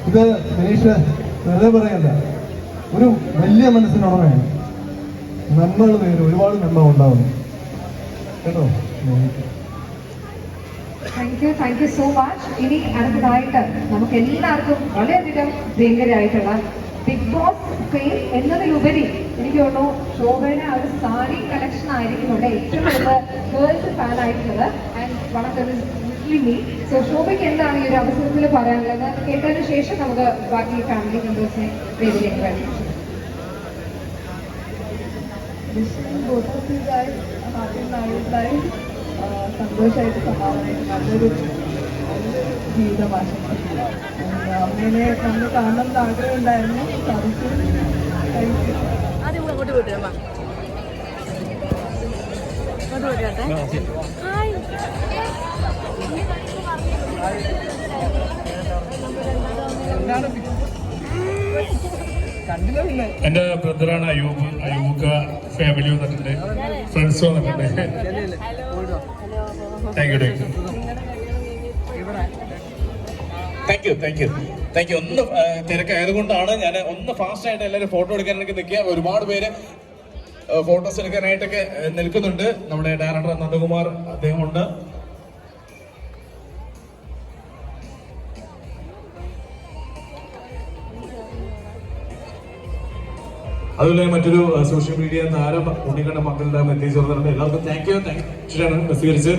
ഇത് മനീഷ് വെറുതെ പറയല്ല, ഒരു വലിയ മനസ്സിനുടമയാണ്. നന്മകൾ നേരെ ഒരുപാട് നന്മ ഉണ്ടാവുന്നു കേട്ടോ. Thank you so much. ഇനി അടുത്തതായിട്ട് നമുക്ക് എല്ലാവർക്കും വളരെയധികം പ്രിയങ്കരായിട്ടുള്ള ബിഗ് ബോസ് ഫെയിം എന്നതിലുപരി എനിക്ക് തോന്നുന്നു ശോഭയുടെ ആ ഒരു സാരി കളക്ഷൻ ആയിരിക്കും ഇവിടെ ഏറ്റവും കൂടുതൽ ഗേൾസ് ഫാൻ ആയിട്ടുള്ളത്. ആൻഡ് വളരെ സോ ശോഭയ്ക്ക് എന്താണ് ഈ ഒരു അവസരത്തിൽ പറയാനുള്ളത് കേട്ടതിന് ശേഷം നമുക്ക് ബാക്കി ഫാമിലി മെമ്പേഴ്സിനെ വേദിയിലേക്ക് വരാം. സന്തോഷമായിട്ട് സമാധാനമായിട്ട് നല്ലൊരു ജീവിതമാശം. അമ്മേനെ നമ്മൾ കാണണം എന്ന് ആഗ്രഹം ഉണ്ടായിരുന്നു, സാധിച്ചു. അങ്ങോട്ട് പോട്ടെ എന്റെ ബ്രദറാണ് അയൂബ്. അയൂബ് ഫാമിലി വന്നിട്ടുണ്ട്, ഫ്രണ്ട്സ് വന്നിട്ടുണ്ട്. Thank you. ഒന്ന് തിരക്കായതുകൊണ്ടാണ് ഞാൻ ഒന്ന് ഫാസ്റ്റ് ആയിട്ട് എല്ലാവരും ഫോട്ടോ എടുക്കാനൊക്കെ നിൽക്കുക. ഒരുപാട് പേര് ഫോട്ടോസ് എടുക്കാനായിട്ടൊക്കെ നിൽക്കുന്നുണ്ട്. നമ്മുടെ ഡയറക്ടർ നന്ദകുമാർ അദ്ദേഹമുണ്ട്. അതുപോലെ മറ്റൊരു സോഷ്യൽ മീഡിയ താരം ഉണ്ണിക്കണ്ണ മക്കളുടെ എത്തിച്ചേർന്നിട്ടുണ്ട്. എല്ലാവർക്കും താങ്ക് യു സ്വീകരിച്ച്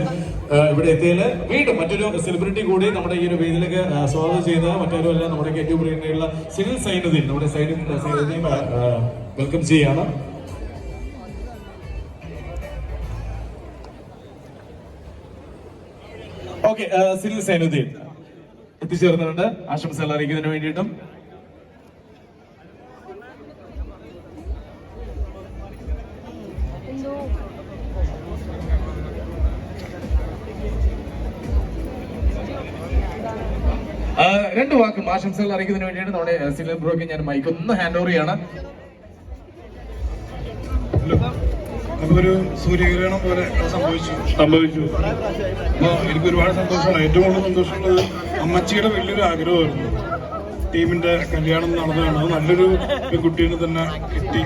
ഇവിടെ എത്തിയതില് വീണ്ടും മറ്റൊരു സെലിബ്രിറ്റി കൂടി നമ്മുടെ ഈ ഒരു വേദിയിലേക്ക് സ്വാഗതം ചെയ്ത മറ്റൊരുമല്ല, നമ്മുടെ ഏറ്റവും പ്രിയമുള്ള സിനിൽ സൈനുദ്ദീൻ, നമ്മുടെ സൈനുദ്ദീൻ വെൽക്കം ചെയ്യാണ്. ഓക്കെ, സിനിൽ സൈനുദ്ദീൻ എത്തിച്ചേർന്നിട്ടുണ്ട്. ആശംസകൾ അറിയിക്കുന്നതിന് വേണ്ടിയിട്ടും രണ്ട് വാക്കും ആശംസകൾ അറിയിക്കുന്നതിന് വേണ്ടിയാണ് നമ്മുടെ സിനിൽ ബ്രോയ്ക്ക് ഞാൻ മൈക്ക് ഒന്ന് ഹാൻഡ് ഓവർ ചെയ്യാണ്. നമുക്കൊരു സൂര്യഗ്രഹണം പോലെ സംഭവിച്ചു. അപ്പോൾ എനിക്ക് ഒരുപാട് സന്തോഷമാണ്. ഏറ്റവും കൂടുതൽ സന്തോഷമുള്ളത് അമ്മച്ചിയുടെ വലിയൊരു ആഗ്രഹമായിരുന്നു ടീമിന്റെ കല്യാണം നടന്നതാണ്. അത് നല്ലൊരു പെൺകുട്ടീനെ തന്നെ കിട്ടി.